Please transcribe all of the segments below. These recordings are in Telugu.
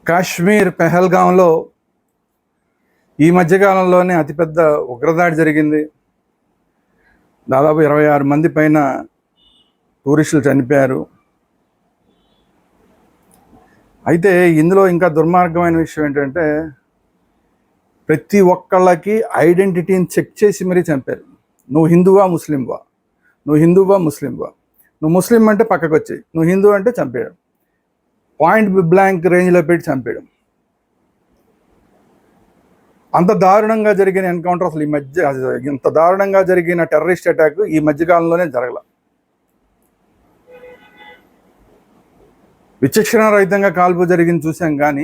కాశ్మీర్ పెహల్గాంలో ఈ మధ్యకాలంలోనే అతిపెద్ద ఉగ్రదాడి జరిగింది. దాదాపు 26 మంది పైన టూరిస్టులు చనిపోయారు. అయితే ఇందులో ఇంకా దుర్మార్గమైన విషయం ఏంటంటే ప్రతి ఒక్కళ్ళకి ఐడెంటిటీని చెక్ చేసి మరీ చంపారు. నువ్వు హిందువా ముస్లింవా, నువ్వు హిందువా ముస్లింవా, నువ్వు ముస్లిం అంటే పక్కకు వచ్చాయి, నువ్వు హిందూ అంటే చంపేయడం, పాయింట్ బ్లాంక్ రేంజ్లో పెట్టి చంపేయడం. అంత దారుణంగా జరిగిన ఎన్కౌంటర్ అసలు ఈ మధ్య ఇంత దారుణంగా జరిగిన టెర్రరిస్ట్ అటాక్ ఈ మధ్యకాలంలోనే జరగల. విచక్షణ రహితంగా కాల్పు జరిగింది చూసాం, కానీ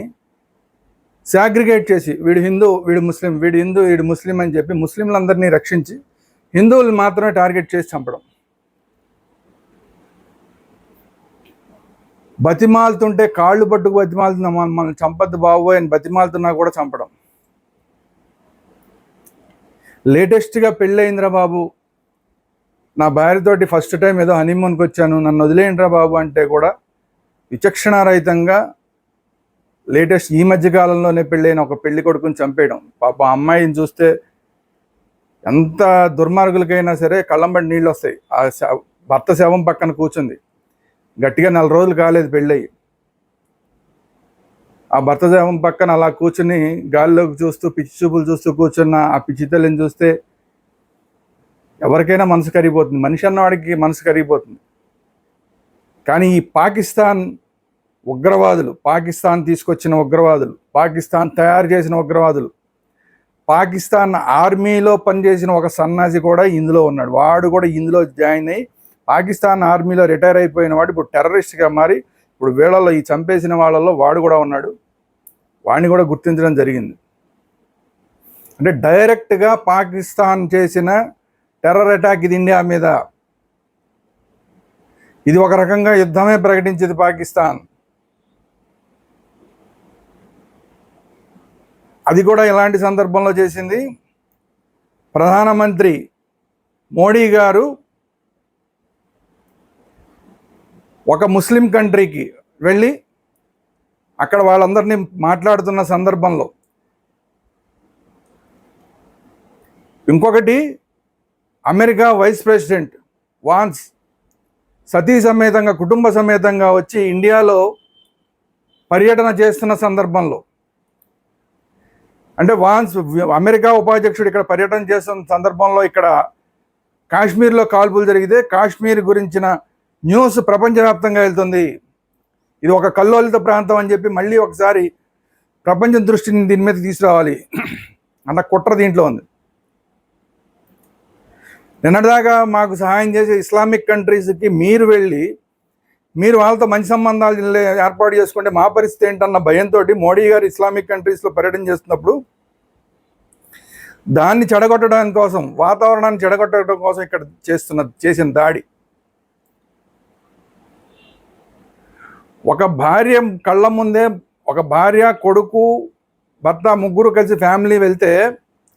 సాగ్రిగేట్ చేసి వీడు హిందూ వీడు ముస్లిం, వీడు హిందూ వీడు ముస్లిం అని చెప్పి ముస్లింలందరినీ రక్షించి హిందువులు మాత్రమే టార్గెట్ చేసి చంపడం. బతిమాలుతుంటే కాళ్ళు పట్టుకు బతిమాలుతున్నా మనం చంపద్దు బాబు అని బతిమాలుతున్నా కూడా చంపడం. లేటెస్ట్గా పెళ్ళయిందిరా బాబు, నా భార్యతోటి ఫస్ట్ టైం ఏదో హనీమూన్కి వచ్చాను, నన్ను వదిలేయండిరా బాబు అంటే కూడా విచక్షణారహితంగా లేటెస్ట్ ఈ మధ్యకాలంలోనే పెళ్ళైన ఒక పెళ్లి కొడుకుని చంపేయడం. పాప అమ్మాయిని చూస్తే ఎంత దుర్మార్గులకైనా సరే కళ్ళంబడి నీళ్ళు వస్తాయి. ఆ భర్త శవం పక్కన కూర్చుంది, గట్టిగా 4 రోజులు కాలేదు పెళ్ళయి. ఆ భర్త శవం పక్కన అలా కూర్చుని గాలిలోకి చూస్తూ పిచ్చి చూపులు చూస్తూ కూర్చున్న ఆ పిచ్చి తల్లిని చూస్తే ఎవరికైనా మనసు కరిగిపోతుంది, మనిషి అన్నవాడికి మనసు కరిగిపోతుంది. కానీ ఈ పాకిస్తాన్ ఉగ్రవాదులు, పాకిస్తాన్ తీసుకొచ్చిన ఉగ్రవాదులు, పాకిస్తాన్ తయారు చేసిన ఉగ్రవాదులు, పాకిస్తాన్ ఆర్మీలో పనిచేసిన ఒక సన్నాసి కూడా ఇందులో ఉన్నాడు. వాడు కూడా ఇందులో జాయిన్ అయ్యి పాకిస్తాన్ ఆర్మీలో రిటైర్ అయిపోయిన వాడు ఇప్పుడు టెర్రరిస్ట్గా మారి ఇప్పుడు వీళ్ళల్లో ఈ చంపేసిన వాళ్ళల్లో వాడు కూడా ఉన్నాడు. వాడిని కూడా గుర్తించడం జరిగింది. అంటే డైరెక్ట్గా పాకిస్తాన్ చేసిన టెర్రర్ అటాక్ ఇది ఇండియా మీద. ఇది ఒక రకంగా యుద్ధమే ప్రకటించింది పాకిస్తాన్. అది కూడా ఎలాంటి సందర్భంలో చేసింది? ప్రధానమంత్రి మోడీ గారు ఒక ముస్లిం కంట్రీకి వెళ్ళి అక్కడ వాళ్ళందరినీ మాట్లాడుతున్న సందర్భంలో, ఇంకొకటి అమెరికా వైస్ ప్రెసిడెంట్ వాన్స్ సతీ సమేతంగా కుటుంబ సమేతంగా వచ్చి ఇండియాలో పర్యటన చేస్తున్న సందర్భంలో, అంటే వాన్స్ అమెరికా ఉపాధ్యక్షుడు ఇక్కడ పర్యటన చేస్తున్న సందర్భంలో ఇక్కడ కాశ్మీర్లో కాల్పులు జరిగితే కాశ్మీర్ గురించిన న్యూస్ ప్రపంచవ్యాప్తంగా వెళ్తుంది. ఇది ఒక కల్లోలిత ప్రాంతం అని చెప్పి మళ్ళీ ఒకసారి ప్రపంచం దృష్టిని దీని మీద తీసుకురావాలి అన్న కుట్ర దీంట్లో ఉంది. నిన్నటిదాకా మాకు సహాయం చేసే ఇస్లామిక్ కంట్రీస్కి మీరు వెళ్ళి మీరు వాళ్ళతో మంచి సంబంధాలు ఏర్పాటు చేసుకుంటే మా పరిస్థితి ఏంటన్న భయంతో మోడీ గారు ఇస్లామిక్ కంట్రీస్లో పర్యటన చేస్తున్నప్పుడు దాన్ని చెడగొట్టడం కోసం, వాతావరణాన్ని చెడగొట్టడం కోసం ఇక్కడ చేసిన దాడి. ఒక భార్య కళ్ళ ముందే, ఒక భార్య కొడుకు భర్త ముగ్గురు కలిసి ఫ్యామిలీ వెళ్తే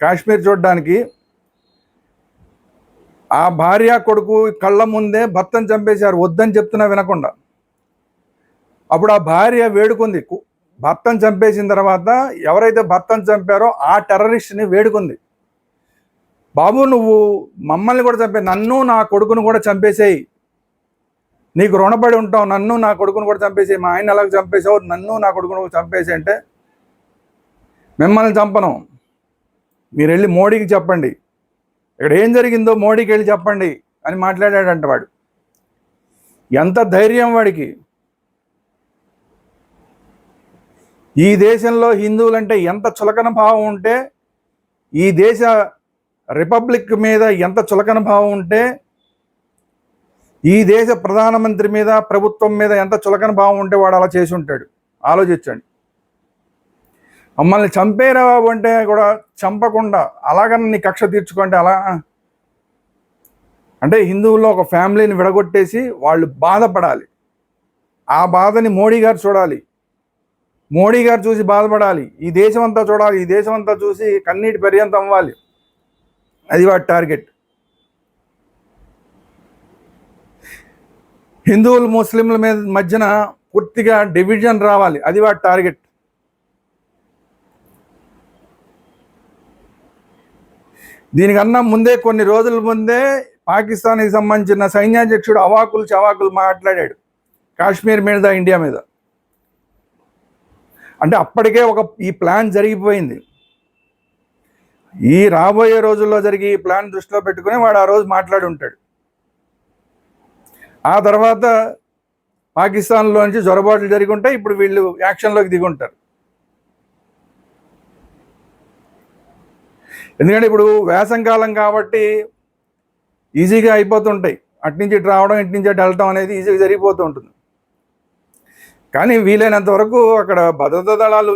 కాశ్మీర్ చూడడానికి, ఆ భార్య కొడుకు కళ్ళ ముందే భర్తను చంపేశారు వద్దని చెప్తున్నా వినకుండా. అప్పుడు ఆ భార్య వేడుకుంది, భర్తను చంపేసిన తర్వాత ఎవరైతే భర్తను చంపారో ఆ టెర్రరిస్ట్ని వేడుకుంది, బాబు నువ్వు మమ్మల్ని కూడా చంపే, నన్ను నా కొడుకును కూడా చంపేసేయి, నీకు రుణపడి ఉంటావు, నన్ను నా కొడుకును కూడా చంపేసేయి, మా ఆయన అలాగ చంపేసావు, నన్ను నా కొడుకును చంపేసి అంటే మిమ్మల్ని చంపను, మీరు వెళ్ళి మోడీకి చెప్పండి, ఇక్కడ ఏం జరిగిందో మోడీకి వెళ్ళి చెప్పండి అని మాట్లాడాడంట వాడు. ఎంత ధైర్యం వాడికి! ఈ దేశంలో హిందువులంటే ఎంత చులకన భావం ఉంటే, ఈ దేశ రిపబ్లిక్ మీద ఎంత చులకన భావం ఉంటే, ఈ దేశ ప్రధానమంత్రి మీద ప్రభుత్వం మీద ఎంత చులకన భావం ఉంటే వాడు అలా చేసి ఉంటాడు. ఆలోచించండి. మమ్మల్ని చంపేరా బాబు అంటే కూడా చంపకుండా అలాగని నీ కక్ష తీర్చుకుంటే అలా అంటే హిందువుల్లో ఒక ఫ్యామిలీని విడగొట్టేసి వాళ్ళు బాధపడాలి. ఆ బాధని మోడీ గారు చూడాలి, మోడీ గారు చూసి బాధపడాలి, ఈ దేశం అంతా చూడాలి, ఈ దేశం అంతా చూసి కన్నీటి పర్యంతం అవ్వాలి. అది వాడి టార్గెట్. హిందువులు ముస్లింల మీద మధ్యన పూర్తిగా డివిజన్ రావాలి, అది వాడి టార్గెట్. దీనికన్నా ముందే కొన్ని రోజుల ముందే పాకిస్తాన్కి సంబంధించిన సైన్యాధ్యక్షుడు అవాకులు చవాకులు మాట్లాడాడు కాశ్మీర్ మీద, ఇండియా మీద. అంటే అప్పటికే ఈ ప్లాన్ జరిగిపోయింది. ఈ రాబోయే రోజుల్లో జరిగి ఈ ప్లాన్ దృష్టిలో పెట్టుకుని వాడు ఆ రోజు మాట్లాడి ఉంటాడు. ఆ తర్వాత పాకిస్తాన్లోంచి జొరబాట్లు జరిగి ఉంటాయి. ఇప్పుడు వీళ్ళు యాక్షన్లోకి దిగి ఉంటారు. ఎందుకంటే ఇప్పుడు వేసంకాలం కాబట్టి ఈజీగా అయిపోతుంటాయి. అట్నుంచి ఇటు రావడం, ఇటు నుంచి అటు వెళ్ళటం అనేది ఈజీగా జరిగిపోతూ ఉంటుంది. కానీ వీలైనంత వరకు అక్కడ భద్రతా దళాలు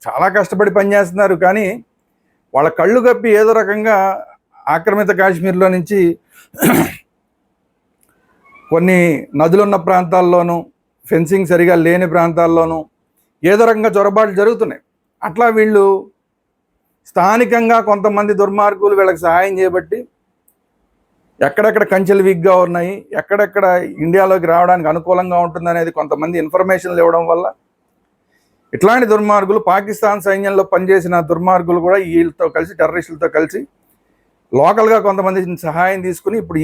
చాలా కష్టపడి పనిచేస్తున్నారు. కానీ వాళ్ళ కళ్ళు కప్పి ఏదో రకంగా ఆక్రమిత కాశ్మీర్లో నుంచి కొన్ని నదులున్న ప్రాంతాల్లోనూ, ఫెన్సింగ్ సరిగా లేని ప్రాంతాల్లోనూ ఏదో రకంగా చొరబాట్లు జరుగుతున్నాయి. అట్లా వీళ్ళు స్థానికంగా కొంతమంది దుర్మార్గులు వీళ్ళకి సహాయం చేయబట్టి ఎక్కడెక్కడ కంచెలు వీక్గా ఉన్నాయి, ఎక్కడెక్కడ ఇండియాలోకి రావడానికి అనుకూలంగా ఉంటుందనేది కొంతమంది ఇన్ఫర్మేషన్లు ఇవ్వడం వల్ల ఇట్లాంటి దుర్మార్గులు, పాకిస్తాన్ సైన్యంలో పనిచేసిన దుర్మార్గులు కూడా వీళ్ళతో కలిసి, టెర్రరిస్టులతో కలిసి లోకల్గా కొంతమంది సహాయం తీసుకుని ఇప్పుడు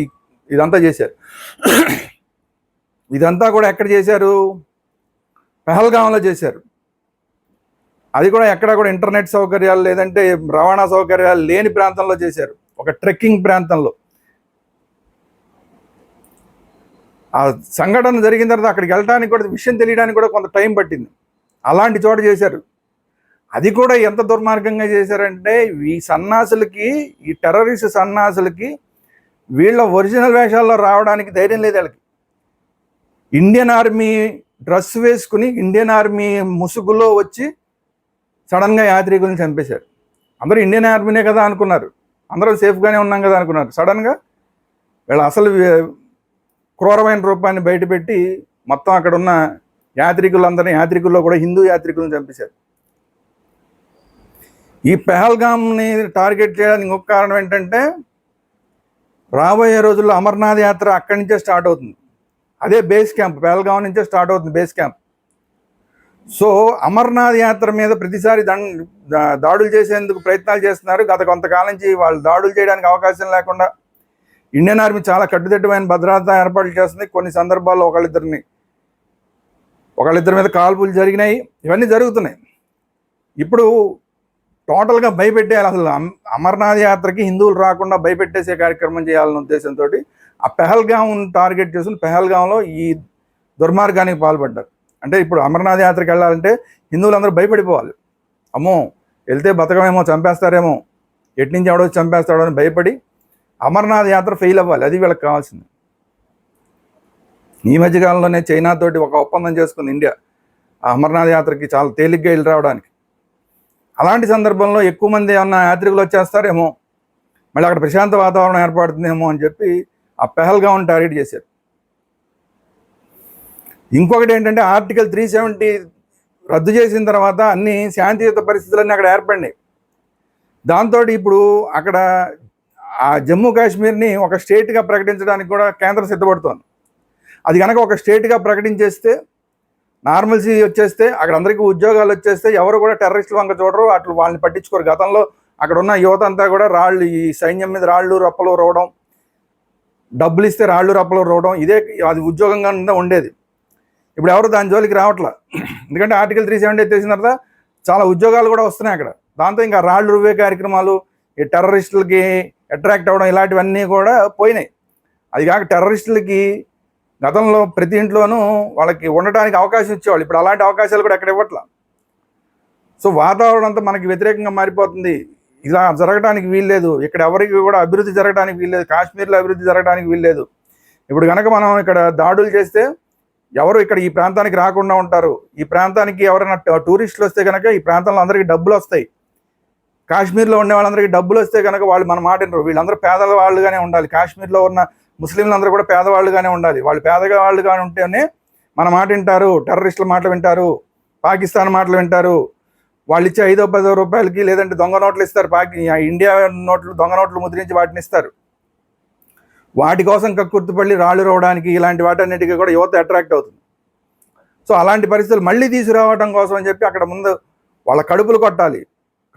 ఇదంతా చేశారు. ఇదంతా కూడా ఎక్కడ చేశారు? పెహల్గాంలో చేశారు. అది కూడా ఎక్కడ కూడా ఇంటర్నెట్ సౌకర్యాలు లేదంటే రవాణా సౌకర్యాలు లేని ప్రాంతంలో చేశారు. ఒక ట్రెక్కింగ్ ప్రాంతంలో. ఆ సంఘటన జరిగిన తర్వాత అక్కడికి వెళ్ళడానికి కూడా, విషయం తెలియడానికి కూడా కొంత టైం పట్టింది. అలాంటి చోట చేశారు. అది కూడా ఎంత దుర్మార్గంగా చేశారంటే ఈ సన్నాసులకి, ఈ టెర్రరిస్ట్ సన్నాసులకి వీళ్ళ ఒరిజినల్ వేషాల్లో రావడానికి ధైర్యం లేదు వాళ్ళకి. ఇండియన్ ఆర్మీ డ్రెస్ వేసుకుని, ఇండియన్ ఆర్మీ ముసుగులో వచ్చి సడన్గా యాత్రికులను చంపేశారు. అందరూ ఇండియన్ ఆర్మీనే కదా అనుకున్నారు, అందరూ సేఫ్గానే ఉన్నాం కదా అనుకున్నారు. సడన్గా వీళ్ళ అసలు క్రూరమైన రూపాన్ని బయటపెట్టి మొత్తం అక్కడ ఉన్న యాత్రికులందరినీ, యాత్రికుల్లో కూడా హిందూ యాత్రికులను చంపేశారు. ఈ పెహల్గామ్ని టార్గెట్ చేయడానికి ఇంకొక కారణం ఏంటంటే రాబోయే రోజుల్లో అమర్నాథ్ యాత్ర అక్కడి నుంచే స్టార్ట్ అవుతుంది. అదే బేస్ క్యాంప్, పెహల్గాం నుంచే స్టార్ట్ అవుతుంది బేస్ క్యాంప్. సో అమర్నాథ్ యాత్ర మీద ప్రతిసారి దాడులు చేసేందుకు ప్రయత్నాలు చేస్తున్నారు. గత కొంతకాలం నుంచి వాళ్ళు దాడులు చేయడానికి అవకాశం లేకుండా ఇండియన్ ఆర్మీ చాలా కట్టుదిట్టమైన భద్రతా ఏర్పాట్లు చేస్తుంది. కొన్ని సందర్భాల్లో ఒకళ్ళిద్దరి మీద కాల్పులు జరిగినాయి. ఇవన్నీ జరుగుతున్నాయి. ఇప్పుడు టోటల్గా భయపెట్టేయాలి. అసలు అమర్నాథ్ యాత్రకి హిందువులు రాకుండా భయపెట్టేసే కార్యక్రమం చేయాలనే ఉద్దేశంతో ఆ పెహల్గాం టార్గెట్ చేసుకుని పెహల్గాంలో ఈ దుర్మార్గానికి పాల్పడ్డారు. అంటే ఇప్పుడు అమర్నాథ్ యాత్రకి వెళ్ళాలంటే హిందువులందరూ భయపడిపోవాలి. అమ్మో వెళ్తే బతకమేమో, చంపేస్తారేమో, ఎట్నుంచి ఎవడో చంపేస్తాడో అని భయపడి అమర్నాథ్ యాత్ర ఫెయిల్ అవ్వాలి. అది వీళ్ళకి కావాల్సింది. ఈ మధ్యకాలంలోనే చైనాతోటి ఒక ఒప్పందం చేసుకుంది ఇండియా ఆ అమర్నాథ్ యాత్రకి చాలా తేలిగ్గా వెళ్ళి రావడానికి. అలాంటి సందర్భంలో ఎక్కువ మంది ఏమన్నా యాత్రికులు వచ్చేస్తారేమో, మళ్ళీ అక్కడ ప్రశాంత వాతావరణం ఏర్పడుతుందేమో అని చెప్పి ఆ పెహల్గాం టార్గెట్ చేశారు. ఇంకొకటి ఏంటంటే ఆర్టికల్ 370 రద్దు చేసిన తర్వాత అన్ని శాంతియుత పరిస్థితులన్నీ అక్కడ ఏర్పడినాయి. దాంతో ఇప్పుడు అక్కడ ఆ జమ్మూ కాశ్మీర్ని ఒక స్టేట్గా ప్రకటించడానికి కూడా కేంద్రం సిద్ధపడుతోంది. అది కనుక ఒక స్టేట్గా ప్రకటించేస్తే, నార్మల్సీ వచ్చేస్తే, అక్కడ అందరికీ ఉద్యోగాలు వచ్చేస్తే ఎవరు కూడా టెర్రరిస్టులు వంక చూడరు, అట్లు వాళ్ళని పట్టించుకోరు. గతంలో అక్కడ ఉన్న యువత అంతా కూడా ఈ సైన్యం మీద రాళ్ళు రప్పలు రోవడం, డబ్బులు ఇస్తే రాళ్ళు రప్పలు రోవడం, ఇదే అది ఉద్యోగంగా ఉండేది. ఇప్పుడు ఎవరు దాని జోలికి రావట్లా. ఎందుకంటే ఆర్టికల్ 370 ఎత్తేసిన తర్వాత చాలా ఉద్యోగాలు కూడా వస్తున్నాయి అక్కడ. దాంతో ఇంకా రాళ్ళు రువ్వే కార్యక్రమాలు, ఈ టెర్రరిస్టులకి అట్రాక్ట్ అవ్వడం, ఇలాంటివన్నీ కూడా పోయినాయి. అది కాక టెర్రరిస్టులకి గతంలో ప్రతి ఇంట్లోనూ వాళ్ళకి ఉండడానికి అవకాశం ఇచ్చేవాళ్ళు. ఇప్పుడు అలాంటి అవకాశాలు కూడా ఎక్కడ ఇవ్వట్లా. సో వాతావరణం అంతా మనకి వ్యతిరేకంగా మారిపోతుంది. ఇలా జరగడానికి వీల్లేదు. ఇక్కడ ఎవరికి కూడా అభివృద్ధి జరగడానికి వీల్లేదు. కాశ్మీర్లో అభివృద్ధి జరగడానికి వీల్లేదు. ఇప్పుడు కనుక మనం ఇక్కడ దాడులు చేస్తే ఎవరు ఇక్కడ ఈ ప్రాంతానికి రాకుండా ఉంటారు. ఈ ప్రాంతానికి ఎవరైనా టూరిస్టులు వస్తే కనుక ఈ ప్రాంతంలో అందరికీ డబ్బులు వస్తాయి. కాశ్మీర్లో ఉండే వాళ్ళందరికీ డబ్బులు వస్తే కనుక వాళ్ళు మన మాట వినరు. వీళ్ళందరూ పేదవాళ్ళుగానే ఉండాలి. కాశ్మీర్లో ఉన్న ముస్లింలందరూ కూడా పేదవాళ్ళుగానే ఉండాలి. వాళ్ళు పేదవాళ్ళుగానే ఉంటేనే మన మాట వింటారు. టెర్రరిస్టుల మాటలు వింటారు, పాకిస్తాన్ మాటలు వింటారు. వాళ్ళు ఇచ్చే 5-10 రూపాయలకి లేదంటే దొంగ నోట్లు ఇస్తారు. ఇండియా నోట్లు, దొంగ నోట్లు ముద్రించి వాటిని ఇస్తారు. వాటి కోసం కక్కుర్తిపడి రాళ్ళు రావడానికి, ఇలాంటి వాటన్నిటికీ కూడా యువత అట్రాక్ట్ అవుతుంది. సో అలాంటి పరిస్థితులు మళ్ళీ తీసుకురావడం కోసం అని చెప్పి అక్కడ ముందు వాళ్ళ కడుపులు కొట్టాలి.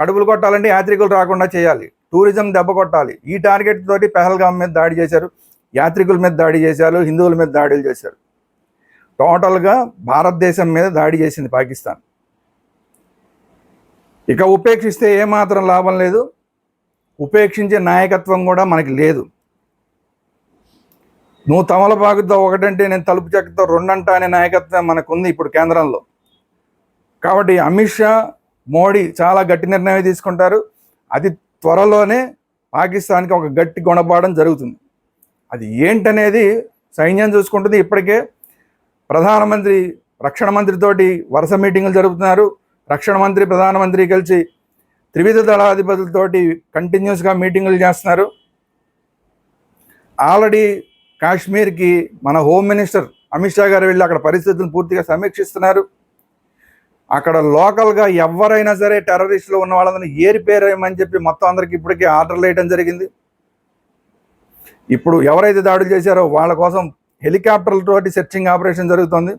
కడుపులు కొట్టాలంటే యాత్రికులు రాకుండా చేయాలి. టూరిజం దెబ్బ కొట్టాలి. ఈ టార్గెట్ తోటి పెహల్గాం మీద దాడి చేశారు, యాత్రికుల మీద దాడి చేశారు, హిందువుల మీద దాడులు చేశారు. టోటల్గా భారతదేశం మీద దాడి చేసింది పాకిస్తాన్. ఇక ఉపేక్షిస్తే ఏమాత్రం లాభం లేదు, ఉపేక్షించే నాయకత్వం కూడా మనకి లేదు. నువ్వు తమలపాకుతో ఒకటంటే నేను తలుపు చెక్కతో రెండంట అనే నాయకత్వం మనకు ఉంది ఇప్పుడు కేంద్రంలో. కాబట్టి అమిత్ షా, మోడీ చాలా గట్టి నిర్ణయం తీసుకుంటారు. అతి త్వరలోనే పాకిస్తాన్కి ఒక గట్టి గుణపాఠం జరుగుతుంది. అది ఏంటనేది సైన్యం చూసుకుంటుంది. ఇప్పటికే ప్రధానమంత్రి రక్షణ మంత్రితోటి వరుస మీటింగులు జరుపుతున్నారు. రక్షణ మంత్రి, ప్రధానమంత్రి కలిసి త్రివిధ దళాధిపతులతోటి కంటిన్యూస్గా మీటింగులు చేస్తున్నారు. ఆల్రెడీ కాశ్మీర్కి మన హోమ్ మినిస్టర్ అమిత్ షా గారు వెళ్ళి అక్కడ పరిస్థితులను పూర్తిగా సమీక్షిస్తున్నారు. అక్కడ లోకల్గా ఎవరైనా సరే టెర్రరిస్టులు ఉన్న వాళ్ళని ఏరిపేరేయమని చెప్పి మొత్తం అందరికి ఇప్పటికే ఆర్డర్లు వేయడం జరిగింది. ఇప్పుడు ఎవరైతే దాడులు చేశారో వాళ్ళ కోసం హెలికాప్టర్లతోటి సెర్చింగ్ ఆపరేషన్ జరుగుతుంది.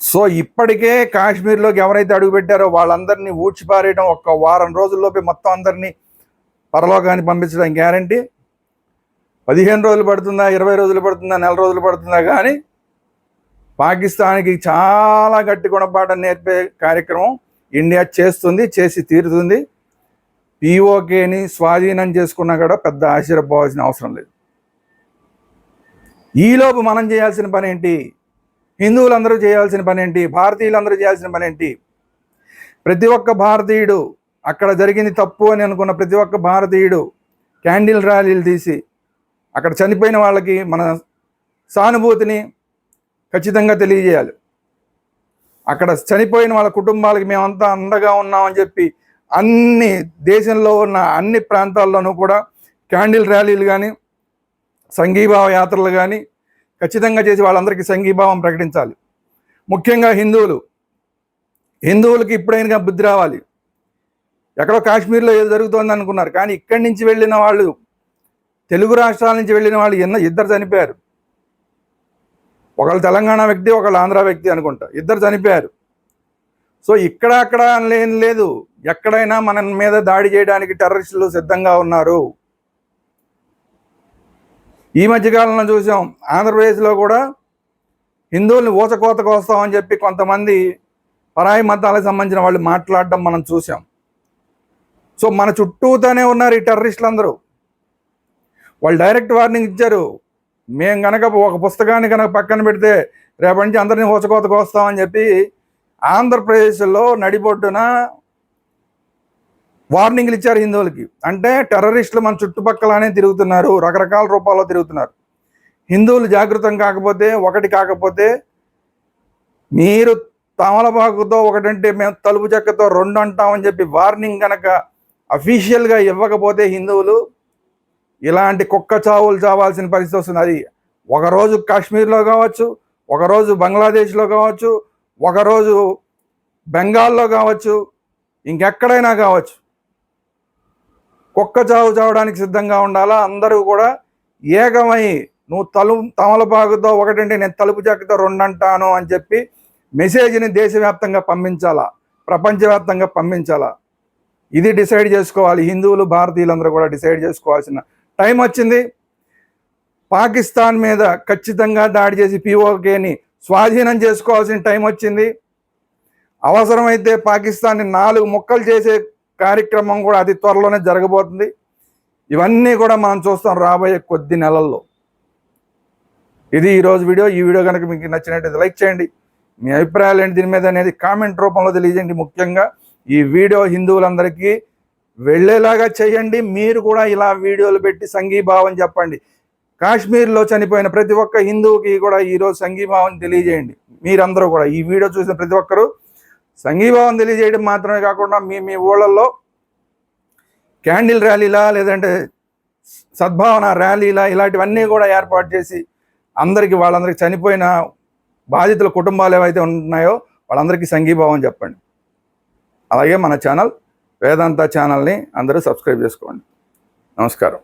సో ఇప్పటికే కాశ్మీర్లోకి ఎవరైతే అడుగుపెట్టారో వాళ్ళందరినీ ఊడ్చిపారేయడం, ఒక్క వారం రోజుల్లోపే మొత్తం అందరినీ పరలోకాన్ని పంపించడం గ్యారంటీ. 15 రోజులు పడుతుందా, 20 రోజులు పడుతుందా, నెల రోజులు పడుతుందా, కానీ పాకిస్తాన్కి చాలా గట్టి గుణపాఠం నేర్పే కార్యక్రమం ఇండియా చేస్తుంది, చేసి తీరుతుంది. పీఓకేని స్వాధీనం చేసుకున్నా కూడా పెద్ద ఆశ్చర్యపోవాల్సిన అవసరం లేదు. ఈలోపు మనం చేయాల్సిన పని ఏంటి? హిందువులందరూ చేయాల్సిన పని ఏంటి? భారతీయులందరూ చేయాల్సిన పని ఏంటి? ప్రతి ఒక్క భారతీయుడు, అక్కడ జరిగింది తప్పు అని అనుకున్న ప్రతి ఒక్క భారతీయుడు క్యాండిల్ ర్యాలీలు తీసి అక్కడ చనిపోయిన వాళ్ళకి మన సానుభూతిని ఖచ్చితంగా తెలియజేయాలి. అక్కడ చనిపోయిన వాళ్ళ కుటుంబాలకి మేమంతా అండగా ఉన్నామని చెప్పి అన్ని దేశంలో ఉన్న అన్ని ప్రాంతాల్లోనూ కూడా క్యాండిల్ ర్యాలీలు కానీ, సంఘీభావ యాత్రలు కానీ ఖచ్చితంగా చేసి వాళ్ళందరికీ సంఘీభావం ప్రకటించాలి. ముఖ్యంగా హిందువులకి ఇప్పుడైనా బుద్ధి రావాలి. ఎక్కడో కాశ్మీర్లో ఏదో జరుగుతోంది అనుకున్నారు, కానీ ఇక్కడి నుంచి వెళ్ళిన వాళ్ళు, తెలుగు రాష్ట్రాల నుంచి వెళ్ళిన వాళ్ళు ఇద్దరు చనిపోయారు. ఒకళ్ళు తెలంగాణ వ్యక్తి, ఒకళ్ళు ఆంధ్ర వ్యక్తి అనుకుంటా, ఇద్దరు చనిపోయారు. సో ఇక్కడ అక్కడ లేదు, ఎక్కడైనా మన మీద దాడి చేయడానికి టెర్రరిస్టులు సిద్ధంగా ఉన్నారు. ఈ మధ్యకాలంలో చూసాం, ఆంధ్రప్రదేశ్లో కూడా హిందువుల్ని ఊచకోతకు వస్తామని చెప్పి కొంతమంది పరాయి మతాలకు సంబంధించిన వాళ్ళు మాట్లాడడం మనం చూసాం. సో మన చుట్టూతోనే ఉన్నారు ఈ టెర్రరిస్టులు అందరూ. వాళ్ళు డైరెక్ట్ వార్నింగ్ ఇచ్చారు, మేము కనుక ఒక పుస్తకాన్ని కనుక పక్కన పెడితే రేపటి నుంచి అందరినీ ఊచకోతకు వస్తామని చెప్పి ఆంధ్రప్రదేశ్లో నడిబొడ్డున వార్నింగ్లు ఇచ్చారు హిందువులకి. అంటే టెర్రరిస్టులు మన చుట్టుపక్కలనే తిరుగుతున్నారు, రకరకాల రూపాల్లో తిరుగుతున్నారు. హిందువులు జాగృతం కాకపోతే, ఒకటి కాకపోతే, మీరు తమలపాకుతో ఒకటంటే మేము తలుపు చెక్కతో రెండు అంటామని చెప్పి వార్నింగ్ కనుక అఫీషియల్గా ఇవ్వకపోతే హిందువులు ఇలాంటి కుక్క చావులు చావాల్సిన పరిస్థితి వస్తుంది. అది ఒకరోజు కాశ్మీర్లో కావచ్చు, ఒకరోజు బంగ్లాదేశ్లో కావచ్చు, ఒకరోజు బెంగాల్లో కావచ్చు, ఇంకెక్కడైనా కావచ్చు. కుక్క చావు చావడానికి సిద్ధంగా ఉండాలా. అందరూ కూడా ఏకమై నువ్వు తమలపాకుతో ఒకటంటే నేను తలుపు చెక్కతో రెండు అంటాను అని చెప్పి మెసేజ్ని దేశవ్యాప్తంగా పంపించాలా, ప్రపంచవ్యాప్తంగా పంపించాలా. ఇది డిసైడ్ చేసుకోవాలి. హిందువులు, భారతీయులందరూ కూడా డిసైడ్ చేసుకోవాల్సిన టైం వచ్చింది. పాకిస్తాన్ మీద ఖచ్చితంగా దాడి చేసి పీఓకేని స్వాధీనం చేసుకోవాల్సిన టైం వచ్చింది. అవసరమైతే పాకిస్తాన్ని 4 ముక్కలు చేసే కార్యక్రమం కూడా అతి త్వరలోనే జరగబోతుంది. ఇవన్నీ కూడా మనం చూస్తాం రాబోయే కొద్ది నెలల్లో. ఇది ఈరోజు వీడియో. ఈ వీడియో కనుక మీకు నచ్చినట్టయితే లైక్ చేయండి. మీ అభిప్రాయాలు ఏంటి దీని మీద అనేది కామెంట్ రూపంలో తెలియజేయండి. ముఖ్యంగా ఈ వీడియో హిందువులందరికీ వెళ్ళేలాగా చేయండి. మీరు కూడా ఇలా వీడియోలు పెట్టి సంఘీభావం చెప్పండి. కాశ్మీర్లో చనిపోయిన ప్రతి ఒక్క హిందువుకి కూడా ఈరోజు సంఘీభావం తెలియజేయండి. మీరందరూ కూడా ఈ వీడియో చూసిన ప్రతి ఒక్కరూ సంఘీభావం తెలియజేయడం మాత్రమే కాకుండా మీ ఊళ్ళల్లో క్యాండిల్ ర్యాలీలా, లేదంటే సద్భావన ర్యాలీలా, ఇలాంటివన్నీ కూడా ఏర్పాటు చేసి వాళ్ళందరికీ చనిపోయిన బాధితుల కుటుంబాలు ఏవైతే ఉన్నాయో వాళ్ళందరికీ సంఘీభావం చెప్పండి. అలాగే మన ఛానల్ వేదాంత ఛానల్ని అందరూ సబ్స్క్రైబ్ చేసుకోండి. నమస్కారం.